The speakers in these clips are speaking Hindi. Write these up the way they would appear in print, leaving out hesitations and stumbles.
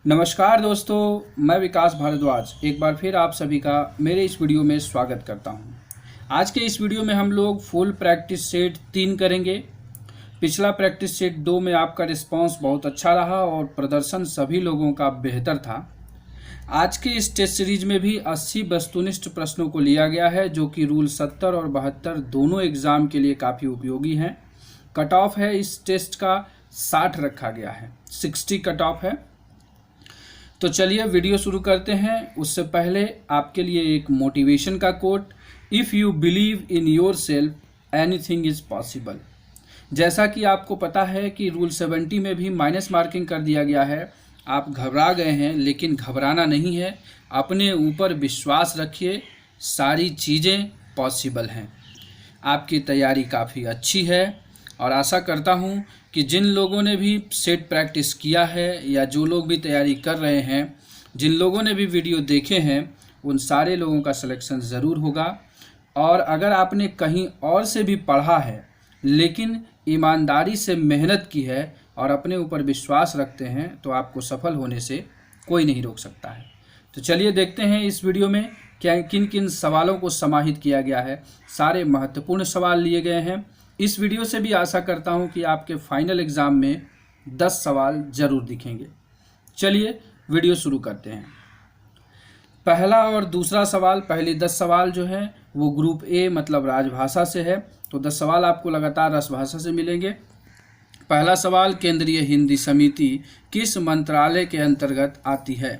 नमस्कार दोस्तों, मैं विकास भारद्वाज एक बार फिर आप सभी का मेरे इस वीडियो में स्वागत करता हूं। आज के इस वीडियो में हम लोग फुल प्रैक्टिस सेट 3 करेंगे। पिछला प्रैक्टिस सेट 2 में आपका रिस्पांस बहुत अच्छा रहा और प्रदर्शन सभी लोगों का बेहतर था। आज के इस टेस्ट सीरीज में भी 80 वस्तुनिष्ठ प्रश्नों को लिया गया है, जो कि रूल 70 और 72 दोनों एग्जाम के लिए काफ़ी उपयोगी हैं। कट ऑफ है इस टेस्ट का 60 रखा गया है, 60 कट ऑफ है। तो चलिए वीडियो शुरू करते हैं। उससे पहले आपके लिए एक मोटिवेशन का quote, if you believe in yourself anything is possible. जैसा कि आपको पता है कि रूल 70 में भी माइनस मार्किंग कर दिया गया है। आप घबरा गए हैं, लेकिन घबराना नहीं है। अपने ऊपर विश्वास रखिए, सारी चीज़ें पॉसिबल हैं। आपकी तैयारी काफ़ी अच्छी है और आशा करता हूं कि जिन लोगों ने भी सेट प्रैक्टिस किया है या जो लोग भी तैयारी कर रहे हैं, जिन लोगों ने भी वीडियो देखे हैं, उन सारे लोगों का सिलेक्शन ज़रूर होगा। और अगर आपने कहीं और से भी पढ़ा है लेकिन ईमानदारी से मेहनत की है और अपने ऊपर विश्वास रखते हैं, तो आपको सफल होने से कोई नहीं रोक सकता है। तो चलिए देखते हैं इस वीडियो में क्या किन किन सवालों को समाहित किया गया है। सारे महत्वपूर्ण सवाल लिए गए हैं। इस वीडियो से भी आशा करता हूं कि आपके फाइनल एग्ज़ाम में 10 सवाल जरूर दिखेंगे। चलिए वीडियो शुरू करते हैं। पहला और दूसरा सवाल, पहले 10 सवाल जो हैं वो ग्रुप ए मतलब राजभाषा से है। तो 10 सवाल आपको लगातार राजभाषा से मिलेंगे। पहला सवाल, केंद्रीय हिंदी समिति किस मंत्रालय के अंतर्गत आती है?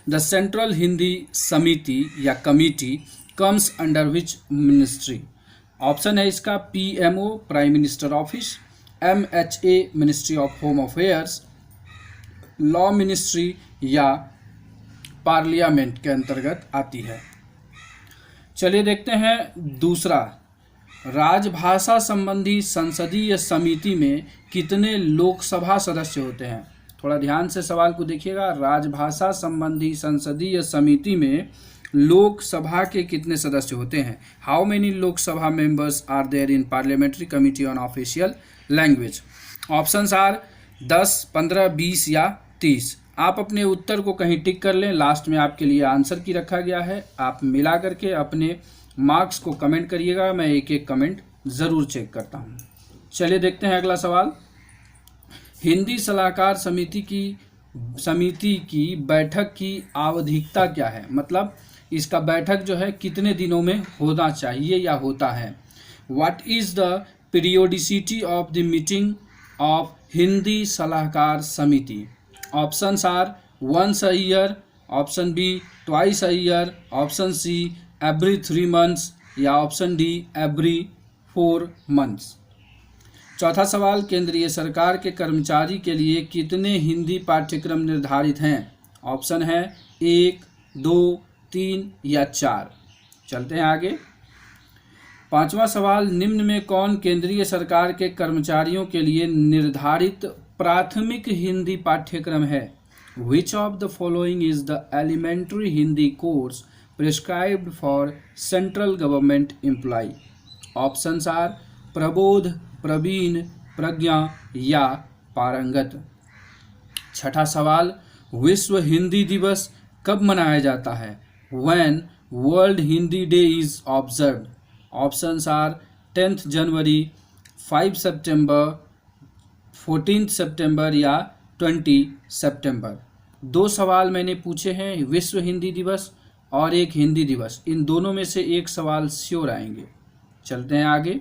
द सेंट्रल हिंदी समिति या committee comes under which ministry? Option है इसका PMO prime minister office, MHA ministry of home affairs, law ministry या पार्लियामेंट के अंतर्गत आती है। चलिए देखते हैं दूसरा, राजभाषा संबंधी संसदीय समिति में कितने लोकसभा सदस्य होते हैं? थोड़ा ध्यान से सवाल को देखिएगा। राजभाषा संबंधी संसदीय समिति में लोकसभा के कितने सदस्य होते हैं? How many Lok Sabha members are there in parliamentary committee on official language? Options are 10, 15, 20 या 30। आप अपने उत्तर को कहीं टिक कर लें, लास्ट में आपके लिए आंसर की रखा गया है। आप मिला करके अपने मार्क्स को कमेंट करिएगा, मैं एक एक कमेंट ज़रूर चेक करता हूँ। चलिए देखते हैं अगला सवाल। हिंदी सलाहकार समिति की बैठक की आवधिकता क्या है? मतलब इसका बैठक जो है कितने दिनों में होना चाहिए या होता है? What is the periodicity of the meeting of Hindi सलाहकार समिति? Options are once a year, option B twice a year, option C every 3 months या ऑप्शन डी एवरी 4 मंथ्स। चौथा सवाल, केंद्रीय सरकार के कर्मचारी के लिए कितने हिंदी पाठ्यक्रम निर्धारित हैं? ऑप्शन है 1, 2, 3 या 4। चलते हैं आगे। पांचवा सवाल, निम्न में कौन केंद्रीय सरकार के कर्मचारियों के लिए निर्धारित प्राथमिक हिंदी पाठ्यक्रम है? Which of the following is the elementary Hindi course prescribed for central government employ? Options are Prabodh, Praveen, Pragya या पारंगत। छठा सवाल, विश्व हिंदी दिवस कब मनाया जाता है? When world Hindi day is observed? Options are 10 जनवरी, 5 सितंबर, 14 सितंबर या 20 सितंबर। 2 सवाल मैंने पूछे हैं, विश्व हिंदी दिवस और एक हिंदी दिवस। इन दोनों में से एक सवाल श्योर आएंगे। चलते हैं आगे।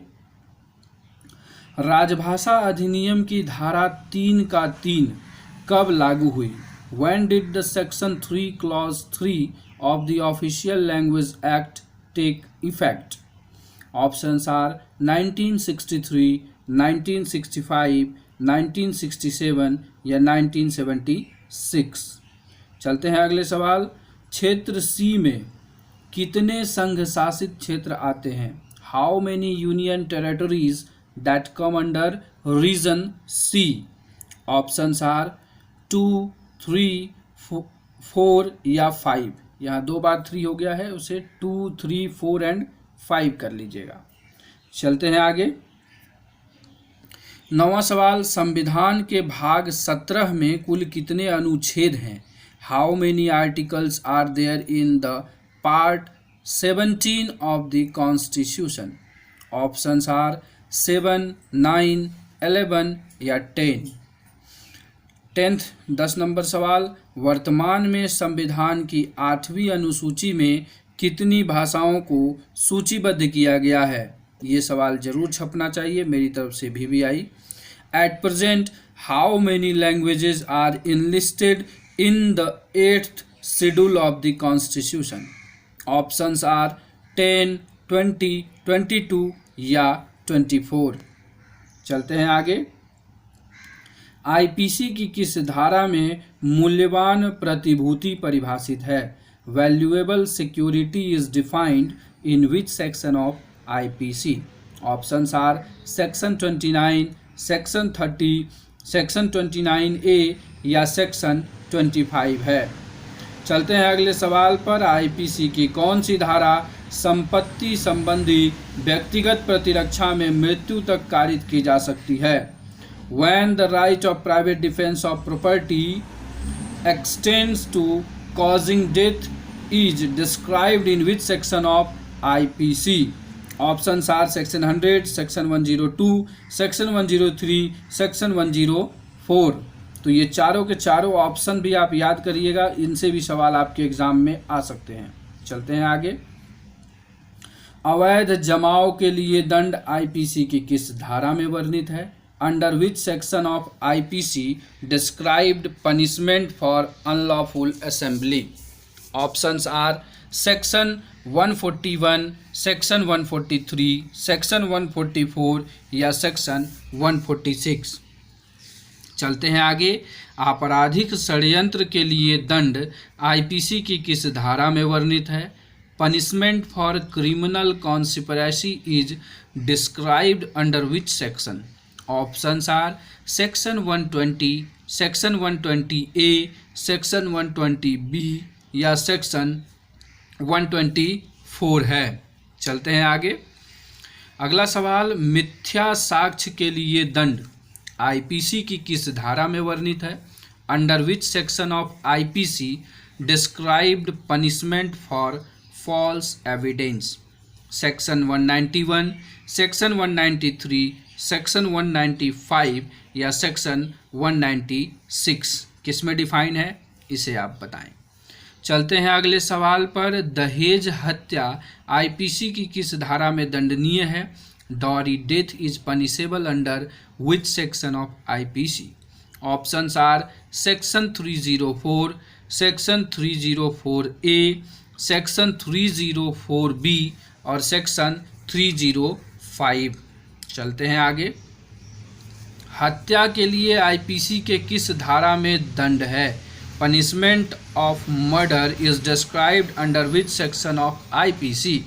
राजभाषा अधिनियम की धारा 3 का 3 कब लागू हुई? When did the section 3 clause 3 of the official language act take effect? Options are 1963, 1965, 1967 या 1976। चलते हैं अगले सवाल। क्षेत्र सी में कितने संघ शासित क्षेत्र आते हैं? How many union territories that come under region C? Options are 2, 3, 4 या 5। यहाँ 2 बार 3 हो गया है, उसे 2, 3, 4 एंड 5 कर लीजिएगा। चलते हैं आगे। 9वां सवाल, संविधान के भाग 17 में कुल कितने अनुच्छेद हैं? How many articles are there in the part 17 of the constitution? Options are 7, 9, 11 या 10। 10 नंबर सवाल, वर्तमान में संविधान की 8वीं अनुसूची में कितनी भाषाओं को सूचीबद्ध किया गया है? ये सवाल जरूर छपना चाहिए मेरी तरफ से VVI। At present how many languages are enlisted in the 8th schedule of the constitution? Options are 10, 20, 22 या 24। चलते हैं आगे। आईपीसी की किस धारा में मूल्यवान प्रतिभूति परिभाषित है? Valuable security is defined in which section of IPC? Options are section 29, section 30, section 29A या सेक्शन 25 है। चलते हैं अगले सवाल पर। आईपीसी की कौन सी धारा संपत्ति संबंधी व्यक्तिगत प्रतिरक्षा में मृत्यु तक कारित की जा सकती है? When the right of private defense of property extends to causing death is described in which section of IPC? Options are section 100, section 102, section 103, section 104। तो ये चारों के चारों ऑप्शन भी आप याद करिएगा, इनसे भी सवाल आपके एग्जाम में आ सकते हैं। चलते हैं आगे। अवैध जमाव के लिए दंड आईपीसी की किस धारा में वर्णित है? Under which section of IPC described punishment for unlawful assembly? Options are section 141, section 143, section 144 या सेक्शन 146। चलते हैं आगे। आपराधिक षड्यंत्र के लिए दंड आईपीसी की किस धारा में वर्णित है? Punishment for criminal conspiracy is described under which section? Options are section 120, section 120A, section 120B या सेक्शन 124 है। चलते हैं आगे। अगला सवाल, मिथ्या साक्ष्य के लिए दंड आईपीसी की किस धारा में वर्णित है? Under which section of IPC described punishment for false evidence? Section 191, section 193, section 195 या सेक्शन 196 किस में डिफाइन है, इसे आप बताएं। चलते हैं अगले सवाल पर। दहेज हत्या आईपीसी की किस धारा में दंडनीय है? Dowry death is punishable under which section of IPC? Options are section 304, section 304A, section 304B और सेक्शन 305। चलते हैं आगे। हत्या के लिए आईपीसी के किस धारा में दंड है? Punishment of murder is described under which section of IPC?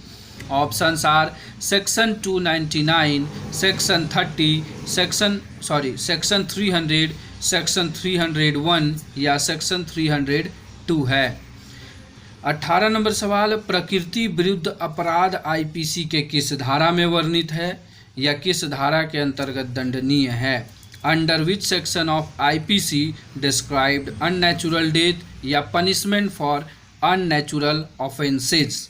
Options are section 299, section 30, section 300, section 301 या सेक्शन 302 है। 18 नंबर सवाल, प्रकृति विरुद्ध अपराध आईपीसी के किस धारा में वर्णित है या किस धारा के अंतर्गत दंडनीय है? Under which section of IPC described unnatural death या punishment for unnatural offences?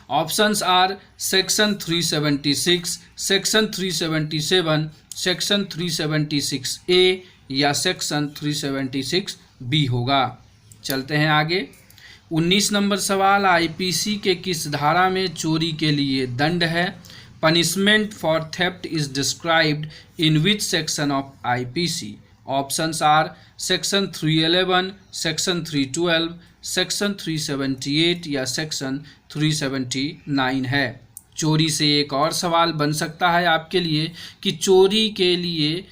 Options are section 376, section 377, section 376A या सेक्शन 376B होगा। चलते हैं आगे। 19 नंबर सवाल, आईपीसी के किस धारा में चोरी के लिए दंड है? Punishment for theft is described in which section of IPC? Options are section 311, section 312, section 378 या सेक्शन 379 है। चोरी से एक और सवाल बन सकता है आपके लिए कि चोरी के लिए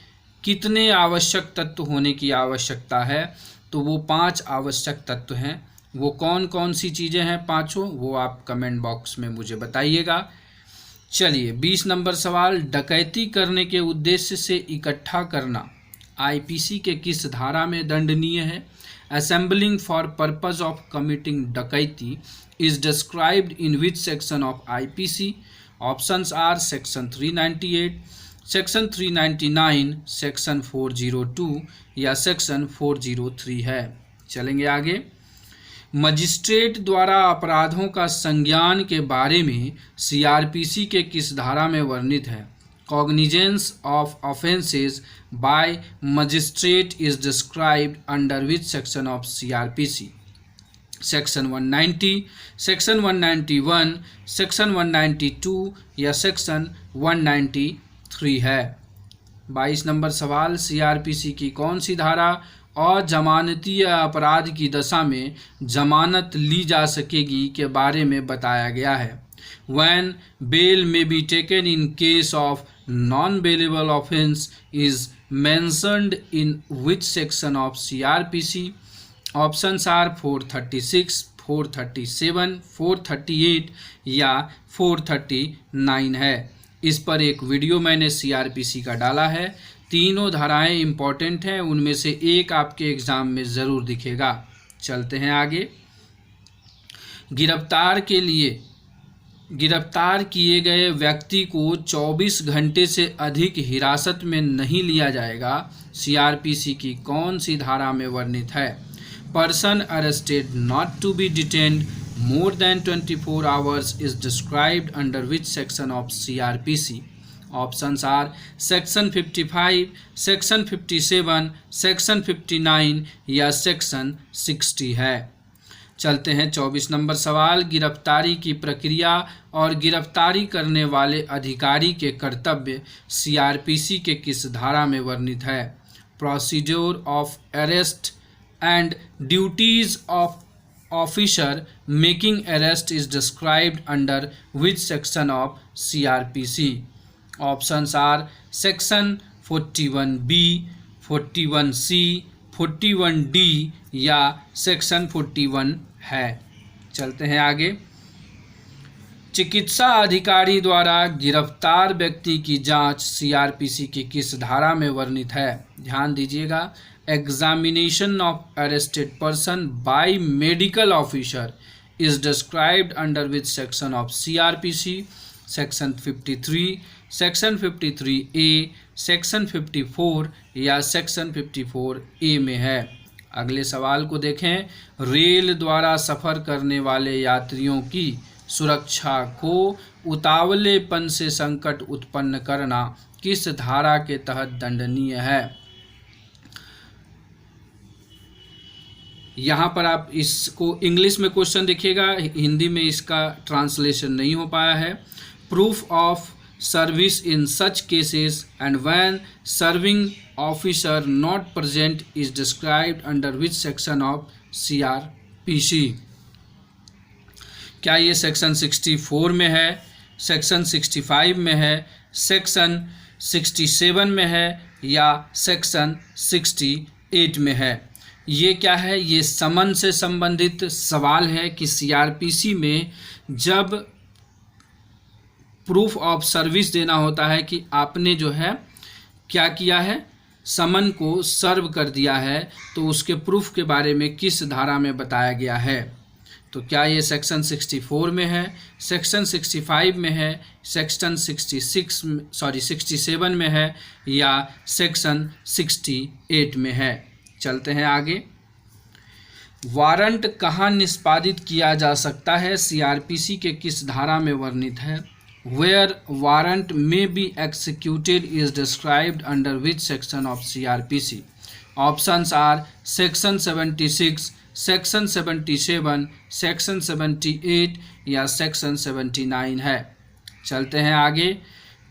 कितने आवश्यक तत्व होने की आवश्यकता है? तो वो 5 आवश्यक तत्व हैं। वो कौन कौन सी चीज़ें हैं पांचों, वो आप कमेंट बॉक्स में मुझे बताइएगा। चलिए 20 नंबर सवाल, डकैती करने के उद्देश्य से इकट्ठा करना आईपीसी के किस धारा में दंडनीय है? Assembling for purpose of committing डकैती is described in which section of IPC? Options are section 398, section 399, section 402 या सेक्शन 403 है। चलेंगे आगे। मजिस्ट्रेट द्वारा अपराधों का संज्ञान के बारे में सीआरपीसी के किस धारा में वर्णित है? Cognizance of offences by magistrate is described under which section of CRPC? Section 190, section 191, section 192 या सेक्शन 193 है। 22 नंबर सवाल, सीआरपीसी की कौन सी धारा अजमानतीय अपराध की दशा में जमानत ली जा सकेगी के बारे में बताया गया है? When bail may be taken in case of non-bailable offence is mentioned in which section of CRPC? Options are 436, 437, 438 या 439 है। इस पर एक वीडियो मैंने सीआरपीसी का डाला है। तीनों धाराएं इंपॉर्टेंट हैं, उनमें से एक आपके एग्जाम में ज़रूर दिखेगा। चलते हैं आगे। गिरफ्तार किए गए व्यक्ति को 24 घंटे से अधिक हिरासत में नहीं लिया जाएगा, सीआरपीसी की कौन सी धारा में वर्णित है? Person arrested not to be detained more than 24 hours is described under which section of CrPC? Options are section 55, section 57, section 59 या सेक्शन 60 है। चलते हैं 24 नंबर सवाल। गिरफ्तारी की प्रक्रिया और गिरफ्तारी करने वाले अधिकारी के कर्तव्य सीआरपीसी के किस धारा में वर्णित है? Procedure of arrest and duties of officer making arrest is described under which section of CrPC? Options are section 41B, 41C, 41D या सेक्शन 41 है। चलते हैं आगे। चिकित्सा अधिकारी द्वारा गिरफ्तार व्यक्ति की जांच सीआरपीसी की किस धारा में वर्णित है? ध्यान दीजिएगा। Examination of arrested person by medical officer is described under which section of CrPC? Section 53, section 53A, section 54 या सेक्शन 54A में है। अगले सवाल को देखें। रेल द्वारा सफ़र करने वाले यात्रियों की सुरक्षा को उतावलेपन से संकट उत्पन्न करना किस धारा के तहत दंडनीय है? यहाँ पर आप इसको इंग्लिश में क्वेश्चन देखिएगा, हिंदी में इसका ट्रांसलेशन नहीं हो पाया है। Proof of service in such cases and when serving officer not present is described under which section of CRPC? क्या ये सेक्शन 64 में है, सेक्शन 65 में है, सेक्शन 67 में है या सेक्शन 68 में है? ये क्या है? ये समन से संबंधित सवाल है कि सीआरपीसी में जब प्रूफ ऑफ सर्विस देना होता है कि आपने जो है क्या किया है, समन को सर्व कर दिया है, तो उसके प्रूफ के बारे में किस धारा में बताया गया है? तो क्या ये सेक्शन 64 में है, सेक्शन 65 में है, सेक्शन 67 में है या सेक्शन 68 में है? चलते हैं आगे। वारंट कहाँ निष्पादित किया जा सकता है? सीआरपीसी के किस धारा में वर्णित है? Where warrant may be executed is described under which section of CRPC? Options are section 76, section 77, section 78 या section 79 है। चलते हैं आगे।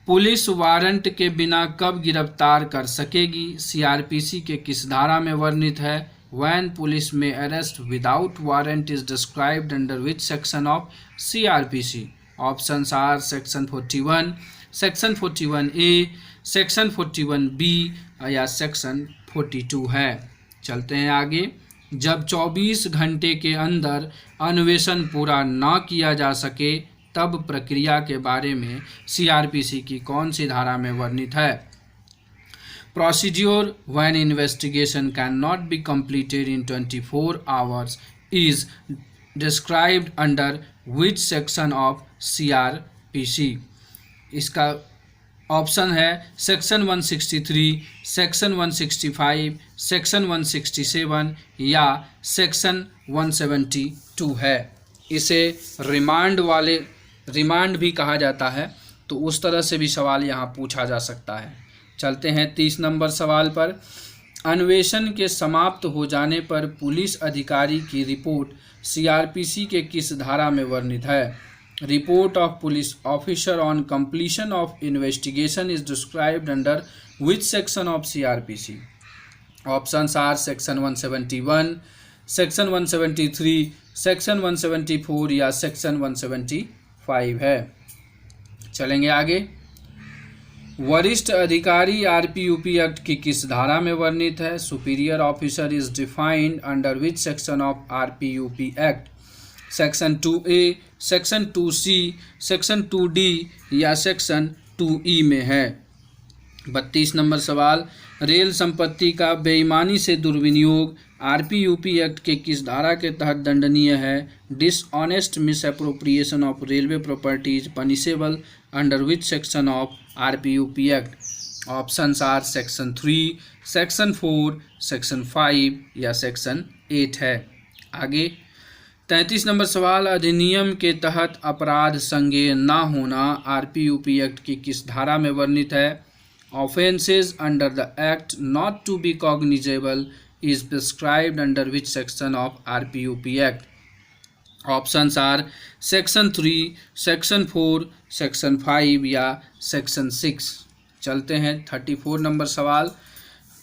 पुलिस वारंट के बिना कब गिरफ्तार कर सकेगी? सीआरपीसी के किस धारा में वर्णित है? When police may arrest without warrant is described under which section of CRPC? Options are section 41, section 41A, section 41B या सेक्शन 42 है। चलते हैं आगे। जब 24 घंटे के अंदर अन्वेषण पूरा न किया जा सके तब प्रक्रिया के बारे में सीआरपीसी की कौन सी धारा में वर्णित है? Procedure when investigation can not be completed in 24 hours is described under which section of CrPC? इसका ऑप्शन है सेक्शन 163, सेक्शन 165, सेक्शन 167 या सेक्शन 172 है। इसे रिमांड भी कहा जाता है, तो उस तरह से भी सवाल यहाँ पूछा जा सकता है। चलते हैं 30 नंबर सवाल पर। अन्वेषण के समाप्त हो जाने पर पुलिस अधिकारी की रिपोर्ट सीआरपीसी के किस धारा में वर्णित है? Report of police officer on completion of investigation is described under which section of CrPC? Options are section 171, section 173, section 174 या सेक्शन 175 है। चलेंगे आगे। वरिष्ठ अधिकारी आरपीयूपी एक्ट की किस धारा में वर्णित है? Superior officer is defined under which section of RPUP act? Section 2A, section 2C, section 2D या सेक्शन 2E में है। 32 नंबर सवाल। रेल संपत्ति का बेईमानी से दुर्विनियोग आरपीयूपी एक्ट के किस धारा के तहत दंडनीय है? Dishonest misappropriation of railway properties punishable under which section of RPUP act? Options are section 3, section 4, section 5 या सेक्शन 8 है। आगे 33 नंबर सवाल। अधिनियम के तहत अपराध संज्ञेय न होना आरपीयूपी एक्ट की किस धारा में वर्णित है? Offences under the act not to be cognizable is prescribed under which section of RPUP Act? Options are section 3, section 4, section 5 या section 6। चलते हैं 34 नंबर सवाल।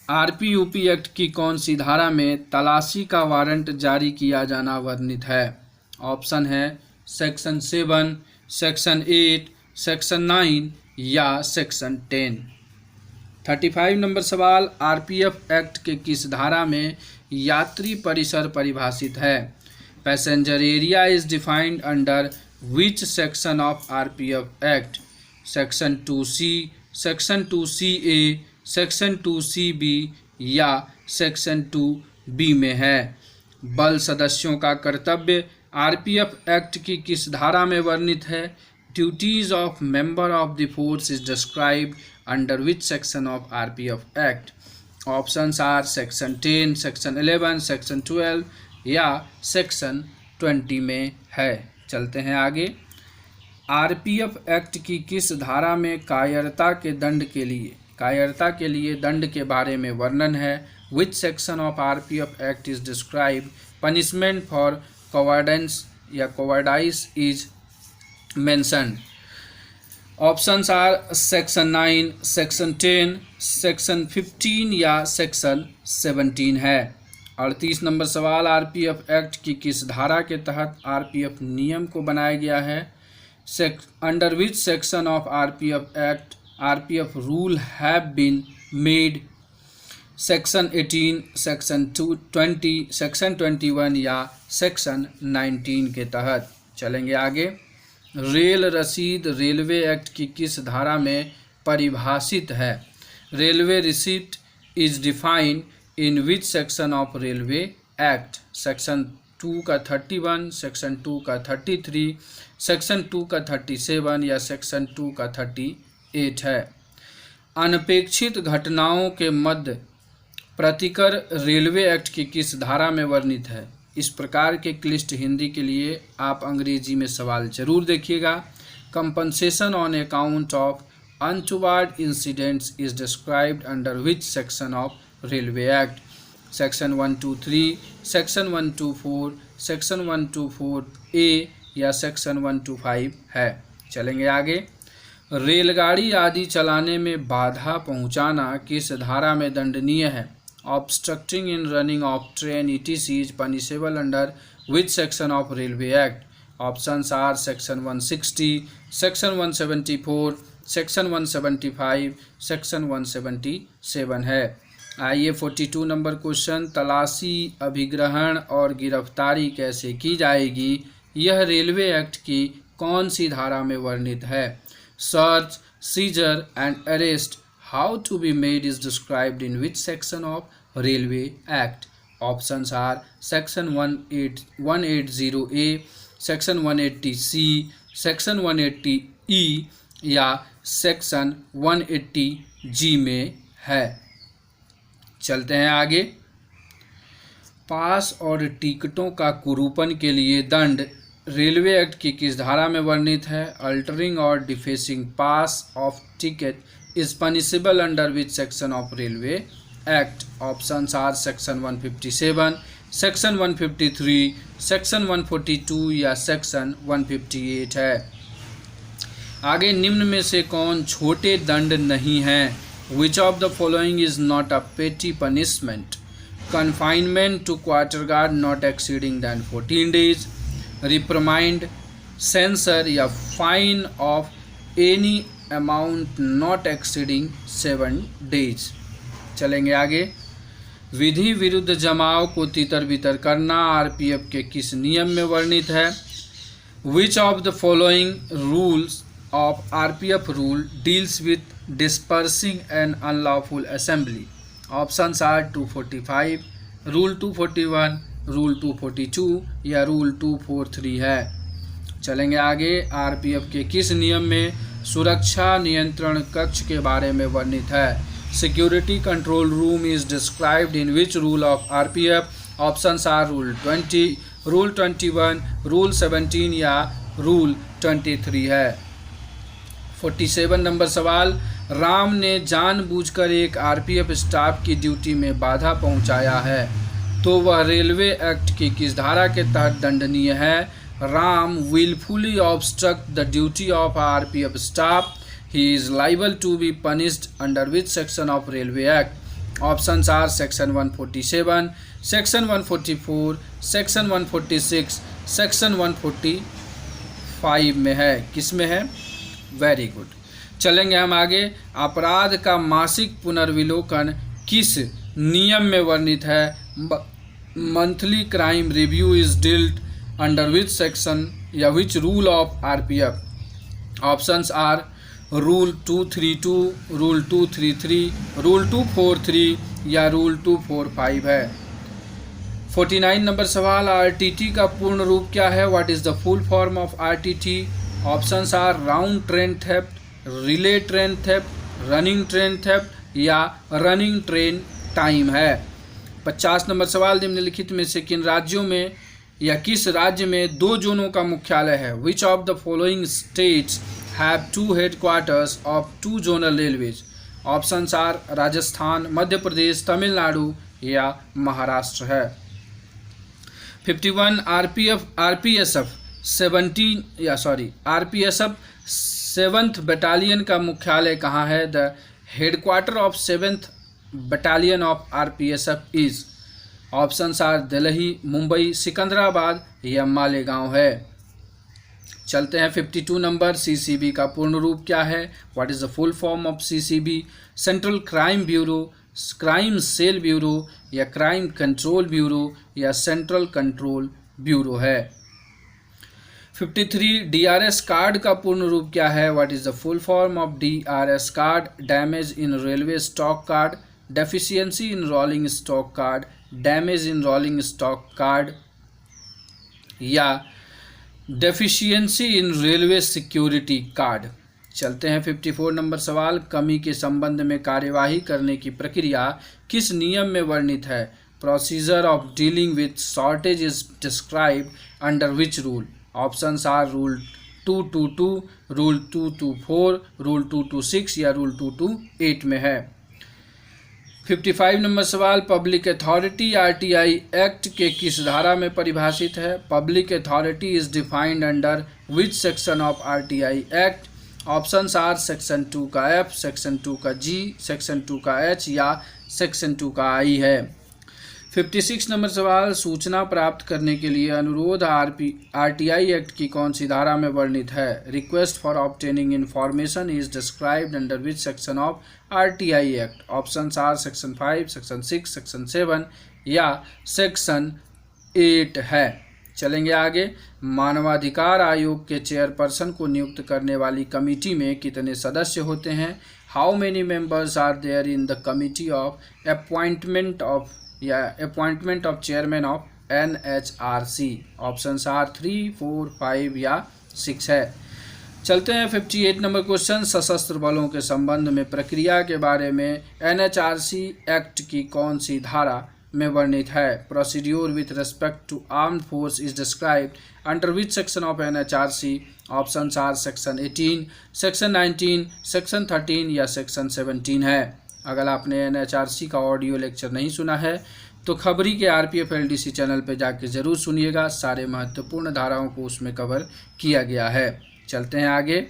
आरपीयूपी एक्ट की कौन सी धारा में तलाशी का वारंट जारी किया जाना वर्णित है? ऑप्शन है सेक्शन 7, सेक्शन 8, सेक्शन 9 या सेक्शन 10। 35 नंबर सवाल। आरपीएफ एक्ट के किस धारा में यात्री परिसर परिभाषित है? Passenger area is defined under which section of RPF act? Section 2C, section 2CA, section 2CB या सेक्शन 2B में है। बल सदस्यों का कर्तव्य आरपीएफ एक्ट की किस धारा में वर्णित है? Duties of member of the force is described under which section of RPF act? Options are section 10, section 11, section 12 या सेक्शन 20 में है। चलते हैं आगे। आरपीएफ एक्ट की किस धारा में कायरता के लिए दंड के बारे में वर्णन है? Which section of RPF act is describe punishment for cowardness या cowardice is mentioned? Options are section 9, section 10, section 15 या सेक्शन 17 है। 38 नंबर सवाल। आरपीएफ एक्ट की किस धारा के तहत आरपीएफ नियम को बनाया गया है? Under which section of RPF act RPF rule have been made? Section 18, section 20, section 21 या सेक्शन 19 के तहत। चलेंगे आगे। रेल रसीद रेलवे एक्ट की किस धारा में परिभाषित है? Railway receipt is defined in which section of railway act? Section 2 का 31, सेक्शन 2 का 33, सेक्शन 2 का 37 या सेक्शन 2 का 38 है। अनपेक्षित घटनाओं के मध्य प्रतिकर रेलवे एक्ट की किस धारा में वर्णित है? इस प्रकार के क्लिष्ट हिंदी के लिए आप अंग्रेजी में सवाल जरूर देखिएगा। Compensation on account of untoward incidents is described under which section of railway act? Section 123, section 124, section 124A या सेक्शन 125 है। चलेंगे आगे। रेलगाड़ी आदि चलाने में बाधा पहुंचाना किस धारा में दंडनीय है? Obstructing in running of train etc is punishable under which section of railway act? Options are section 160, section 174, section 175, section 177 है। आइए 42 नंबर क्वेश्चन। तलाशी, अभिग्रहण और गिरफ्तारी कैसे की जाएगी? यह रेलवे एक्ट की कौन सी धारा में वर्णित है? Search, seizure and arrest how to be made is described in which section of Railway Act? Options are section 180A, section 180C, section 180E या सेक्शन 180G में है। चलते हैं आगे। पास और टिकटों का कुरूपन के लिए दंड रेलवे एक्ट की किस धारा में वर्णित है? अल्टरिंग और defacing pass of ticket is punishable under which section of railway act? Options are section 157, section 153, section 142 या सेक्शन 158 है। आगे निम्न में से कौन छोटे दंड नहीं है? Which of the following is not a पेटी punishment? confinement to quarter guard not exceeding than 14 days, reprimand, censure या fine of any amount not exceeding 7 days। चलेंगे आगे। विधि विरुद्ध जमाव को तितर बितर करना आरपीएफ के किस नियम में वर्णित है? Which of the following rules of RPF rule deals with dispersing an unlawful assembly? Options are 245, rule 241, rule 242 या रूल 243 है। चलेंगे आगे। आरपीएफ के किस नियम में सुरक्षा नियंत्रण कक्ष के बारे में वर्णित है? Security control room is described in which rule of RPF? Options are rule 20, rule 21, rule 17 या रूल 23 है। 47 नंबर सवाल। राम ने जानबूझकर एक आरपीएफ स्टाफ की ड्यूटी में बाधा पहुंचाया है तो वह रेलवे एक्ट की किस धारा के तहत दंडनीय है? Ram wilfully obstruct the duty of RPF staff, he is liable to be punished under which section of railway act? Options are section 147, section 144, section 146, section 145 में है। किस में है? Very good. चलेंगे हम आगे। अपराध का मासिक पुनर्विलोकन किस नियम में वर्णित है? Monthly crime review is dealt under which section या which rule of RPF? Options are rule 232, rule 233, rule 243 या रूल 245 है। 49 नंबर सवाल। आरटीटी का पूर्ण रूप क्या है? What is the full form of RTT? Options are round train theft, relay train theft, running train theft या रनिंग ट्रेन टाइम है। 50 नंबर सवाल। निम्नलिखित में से किन राज्यों में या किस राज्य में 2 जोनों का मुख्यालय है? Which of the following states have 2 headquarters of 2 zonal railways? Options are Rajasthan, Madhya Pradesh, Tamil Nadu या महाराष्ट्र है। 51 आरपीएसएफ 7th बटालियन का मुख्यालय कहाँ है? The headquarter of 7th battalion of RPSF is? Options are Delhi, Mumbai, Secunderabad या मालेगांव है। चलते हैं 52 नंबर। सीसीबी का पूर्ण रूप क्या है? What is the full form of CCB? Central crime bureau, crime cell bureau या क्राइम कंट्रोल ब्यूरो या सेंट्रल कंट्रोल ब्यूरो है। 53 डीआरएस कार्ड का पूर्ण रूप क्या है? What is the full form of DRS card? Damage in railway stock card, deficiency in rolling stock card, damage in rolling stock card या deficiency in railway security card. चलते हैं 54 नंबर सवाल। कमी के संबंध में कार्यवाही करने की प्रक्रिया किस नियम में वर्णित है? Procedure of dealing with shortage is described under which rule? Options are rule 222, rule 224, rule 226 या रूल 228 में है। 55 नंबर सवाल। पब्लिक अथॉरिटी आरटीआई एक्ट के किस धारा में परिभाषित है? Public authority is defined under which section of RTI act? Options are section 2 का एफ, सेक्शन 2 का जी, सेक्शन 2 का एच या सेक्शन 2 का आई है। 56 नंबर सवाल। सूचना प्राप्त करने के लिए अनुरोध आरटीआई एक्ट की कौन सी धारा में वर्णित है? Request for obtaining information is described under which section of RTI act? Options are section 5, section 6, section 7 या सेक्शन 8 है। चलेंगे आगे। मानवाधिकार आयोग के चेयरपर्सन को नियुक्त करने वाली कमेटी में कितने सदस्य होते हैं? How many members are there in the committee of appointment of chairman of NHRC? Options are 3, 4, 5 या 6 है। चलते हैं 58 नंबर क्वेश्चन। सशस्त्र बलों के संबंध में प्रक्रिया के बारे में एनएचआरसी एक्ट की कौन सी धारा में वर्णित है? Procedure with respect to armed force is described under which section of NHRC? Options are section 18, section 19, section 13 या सेक्शन 17 है। अगर आपने एनएचआरसी का ऑडियो लेक्चर नहीं सुना है तो खबरी के आरपीएफ एलडीसी चैनल पर जाके ज़रूर सुनिएगा, सारे महत्वपूर्ण धाराओं को उसमें कवर किया गया है। चलते हैं आगे।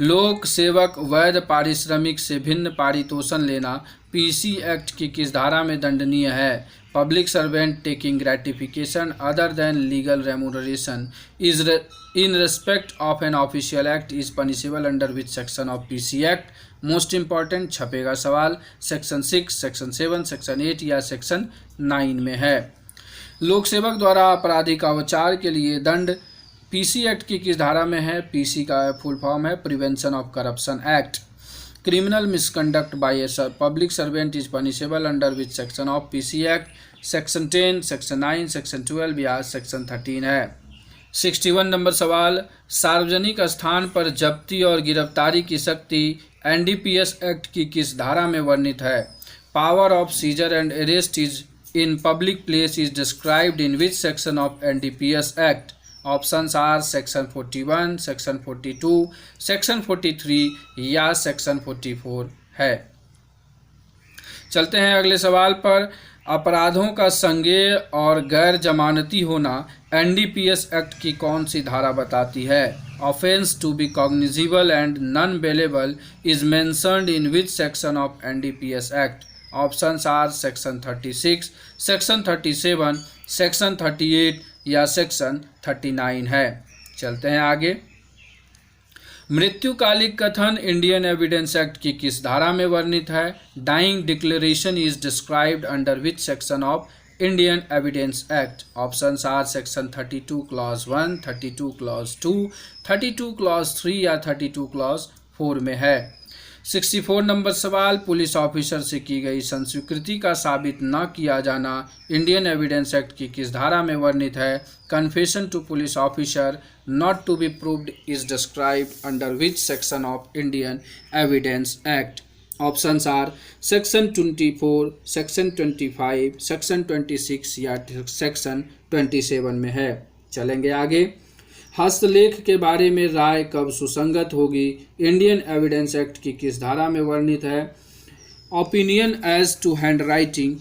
लोक सेवक वैध पारिश्रमिक से भिन्न पारितोषण लेना पीसी एक्ट की किस धारा में दंडनीय है? Public servant taking gratification other than legal remuneration is in respect of an official act is punishable under which section of PC act? Most important छपेगा सवाल, सेक्शन 6, सेक्शन 7, सेक्शन 8 या सेक्शन 9 में है। लोक सेवक द्वारा आपराधिक अवचार के लिए दंड पीसी एक्ट की किस धारा में है? पीसी का फुल फॉर्म है prevention of corruption act. Criminal misconduct by a public servant is punishable under which section of PC act? Section 10, section 9, section 12 या सेक्शन 13 है। 61 नंबर सवाल। सार्वजनिक स्थान पर जब्ती और गिरफ्तारी की शक्ति एनडीपीएस एक्ट की किस धारा में वर्णित है? Power of seizure and arrest is in public place is described in which section of NDPS act? Options are section 41, section 42, section 43 या सेक्शन 44 है। चलते हैं अगले सवाल पर। अपराधों का संज्ञेय और गैर जमानती होना एनडीपीएस एक्ट की कौन सी धारा बताती है? Offence to be cognizable and non bailable is mentioned in which section of NDPS act? Options are section 36, section 37, section 38 या सेक्शन 39 है। चलते हैं आगे। मृत्युकालिक कथन इंडियन एविडेंस एक्ट की किस धारा में वर्णित है? Dying declaration is described under which section of Indian evidence act? Options are section 32 clause 1, 32 clause 2, 32 clause 3 या 32 क्लॉज 4 में है। 64 नंबर सवाल। पुलिस ऑफिसर से की गई संस्वीकृति का साबित न किया जाना इंडियन एविडेंस एक्ट की किस धारा में वर्णित है? Confession to police officer not to be proved is described under which section of Indian evidence act? Options are section 24, section 25, section 26 या सेक्शन 27 में है। चलेंगे आगे। हस्तलेख के बारे में राय कब सुसंगत होगी इंडियन एविडेंस एक्ट की किस धारा में वर्णित है? Opinion as to handwriting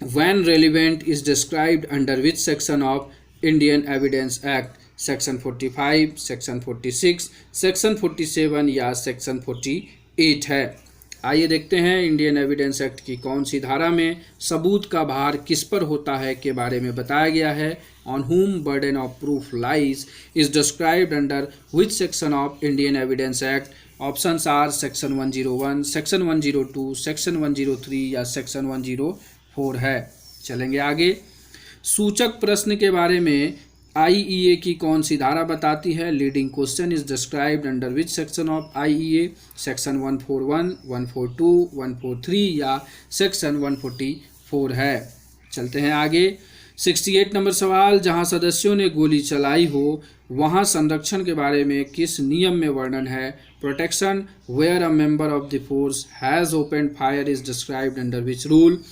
when relevant is described under which section of Indian evidence act? Section 45, section 46, section 47 या सेक्शन 48 है। आइए देखते हैं इंडियन एविडेंस एक्ट की कौन सी धारा में सबूत का भार किस पर होता है के बारे में बताया गया है। On whom burden of proof lies is described under which section of Indian Evidence Act? Options are section 101, section 102, section 103 या section 104 है। चलेंगे आगे। सूचक प्रश्न के बारे में आईईए की कौन सी धारा बताती है? Leading question is described under which section of IEA? Section 141, 142, 143 या सेक्शन 144 है। चलते हैं आगे। 68 नंबर सवाल। जहां सदस्यों ने गोली चलाई हो वहां संरक्षण के बारे में किस नियम में वर्णन है? Protection where a member of the force has open fire is described under which rule?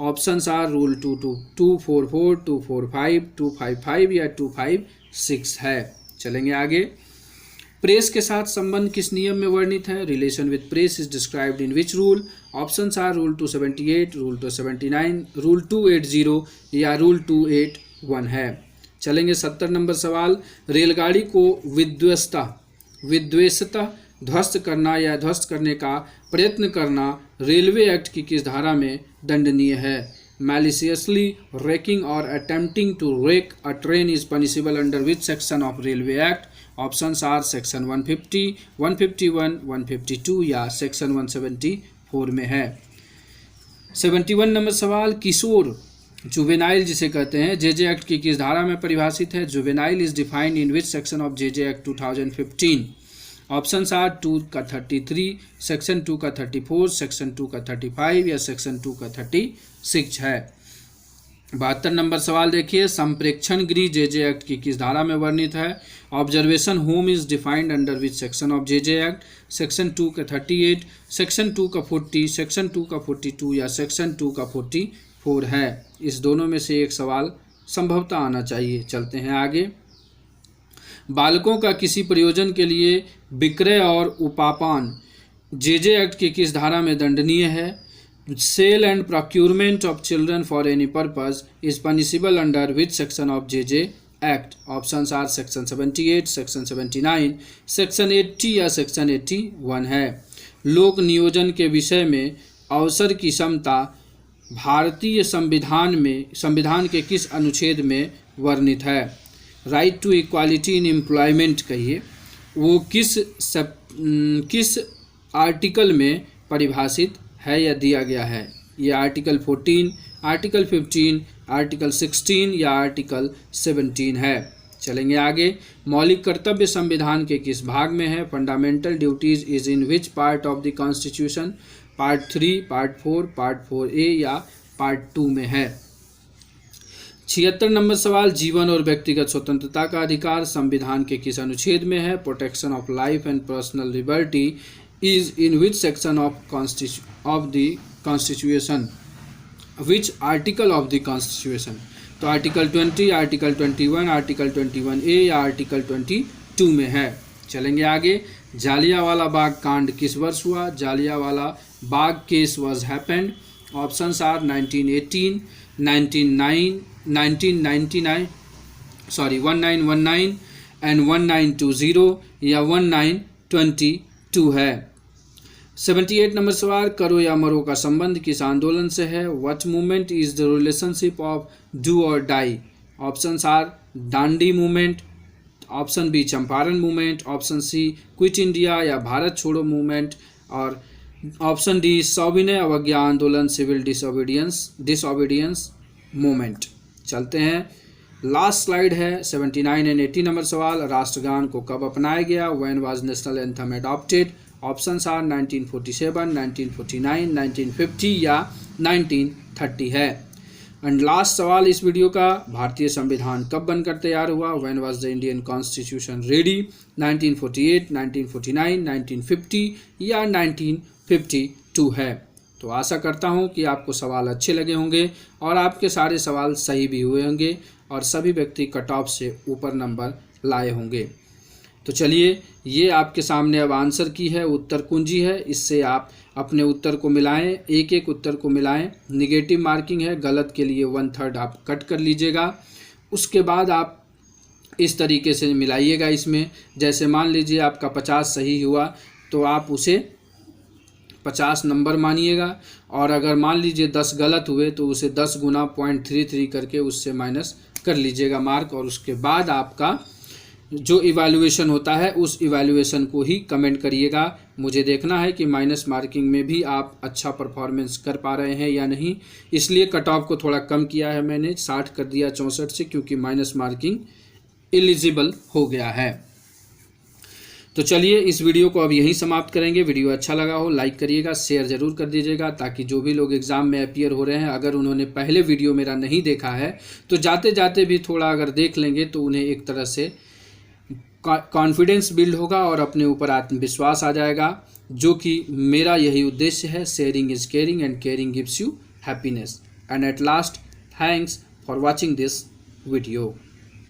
Options are rule 244, 245, 255 या 256 है। चलेंगे आगे। प्रेस के साथ संबंध किस नियम में वर्णित है? Relation with press is described in which rule? Options are rule 278, rule 279, rule 280 या रूल 281 है। चलेंगे 70 नंबर सवाल। रेलगाड़ी को विध्वंसतः ध्वस्त करना या ध्वस्त करने का प्रयत्न करना रेलवे एक्ट की किस धारा में दंडनीय है? मैलिशियसली रेकिंग और attempting to wreck a train is punishable under which section of railway act? Options are section 150, 151, 152 या सेक्शन 174 में है। 71 नंबर सवाल। किशोर जुवेनाइल जिसे कहते हैं जेजे एक्ट की किस धारा में परिभाषित है? Juvenile is defined in which section of JJ act 2015? Options are 2 का 33, सेक्शन 2 का 34, सेक्शन 2 का 35 या सेक्शन 2 का 36 है। 72 नंबर सवाल देखिए, संप्रेक्षण गृह जेजे एक्ट की किस धारा में वर्णित है? Observation home is defined under which section of JJ act? Section 2 का 38, सेक्शन 2 का 40, सेक्शन 2 का 42 या सेक्शन 2 का 44 है? इस दोनों में से एक सवाल संभवतः आना चाहिए। चलते हैं आगे। बालकों का किसी प्रयोजन के लिए विक्रय और उपापान जेजे एक्ट की किस धारा में दंडनीय है? Sale and procurement of children for any purpose is punishable under which section of JJ act? Options are section 78, section 79, section 80 या सेक्शन 81 है। लोक नियोजन के विषय में अवसर की समता भारतीय संविधान के किस अनुच्छेद में वर्णित है? Right to equality in employment कहिए, वो किस आर्टिकल में परिभाषित है या दिया गया है? ये आर्टिकल 14, आर्टिकल 15, आर्टिकल 16 या आर्टिकल 17 है। चलेंगे आगे। मौलिक कर्तव्य संविधान के किस भाग में है? Fundamental duties is in which part of the constitution? Part 3, part 4, part 4A या पार्ट 2 में है। 76 नंबर सवाल, जीवन और व्यक्तिगत स्वतंत्रता का अधिकार संविधान के किस अनुच्छेद में है? Protection of life and personal liberty is in which section of the constitution? Which article of the constitution? तो आर्टिकल 20, आर्टिकल 21, आर्टिकल 21A या आर्टिकल 22 में है। चलेंगे आगे। जालियांवाला बाग कांड किस वर्ष हुआ? Jallianwala Bagh case was happened. Options are 1918, 1919 and 1920 या 1922 है। 78 नंबर सवाल, करो या मरो का संबंध किस आंदोलन से है? What movement is the relationship of do or die? Options are Dandi movement, option B Champaran movement, option C quit India या भारत छोड़ो मूवमेंट, और ऑप्शन डी सविनय अवज्ञा आंदोलन सिविल डिसओबीडियंस मूवमेंट। चलते हैं, लास्ट स्लाइड है। 79 एंड 80 नंबर सवाल, राष्ट्रगान को कब अपनाया गया? When was national anthem adopted? Options are 1947, 1949, 1950 या 1930 है। एंड लास्ट सवाल इस वीडियो का, भारतीय संविधान कब बनकर तैयार हुआ? When was the Indian constitution ready? 1948, 1949, 1950 या 1952 है। तो आशा करता हूं कि आपको सवाल अच्छे लगे होंगे और आपके सारे सवाल सही भी हुए होंगे और सभी व्यक्ति कट ऑफ से ऊपर नंबर लाए होंगे। तो चलिए, ये आपके सामने अब आंसर की है, उत्तर कुंजी है, इससे आप अपने उत्तर को मिलाएं, एक एक उत्तर को मिलाएं। निगेटिव मार्किंग है, गलत के लिए 1/3 आप कट कर लीजिएगा। उसके बाद आप इस तरीके से मिलाइएगा इसमें। जैसे मान लीजिए आपका 50 सही हुआ तो आप उसे 50 नंबर मानिएगा, और अगर मान लीजिए 10 गलत हुए तो उसे 10 गुना 0.33 करके उससे माइनस कर लीजिएगा मार्क। और उसके बाद आपका जो इवैल्यूएशन होता है उस इवैल्यूएशन को ही कमेंट करिएगा। मुझे देखना है कि माइनस मार्किंग में भी आप अच्छा परफॉर्मेंस कर पा रहे हैं या नहीं। इसलिए कट ऑफ को थोड़ा कम किया है मैंने, 60 कर दिया 64 से, क्योंकि माइनस मार्किंग एलिजिबल हो गया है। तो चलिए, इस वीडियो को अब यहीं समाप्त करेंगे। वीडियो अच्छा लगा हो लाइक करिएगा, शेयर ज़रूर कर दीजिएगा, ताकि जो भी लोग एग्ज़ाम में अपीयर हो रहे हैं, अगर उन्होंने पहले वीडियो मेरा नहीं देखा है तो जाते जाते भी थोड़ा अगर देख लेंगे तो उन्हें एक तरह से कॉन्फिडेंस बिल्ड होगा और अपने ऊपर आत्मविश्वास आ जाएगा, जो कि मेरा यही उद्देश्य है। Sharing is caring and caring gives you happiness. And at last, thanks for watching this video.